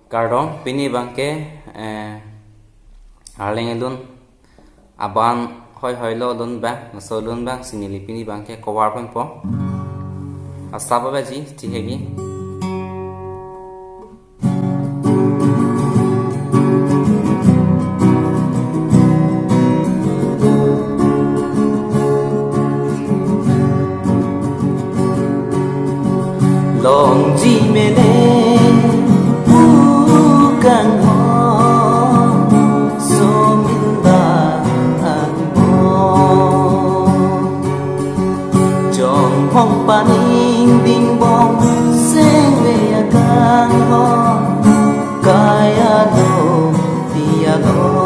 Kardon pini bangke arleng elun aban hoi lo lun bang so lun bang sinili pini bangke kowar pun po asaba baji tihegi long ji mene bukan ho so minda mo jong hong paning ding bong seng ve kan ho kaya do dia go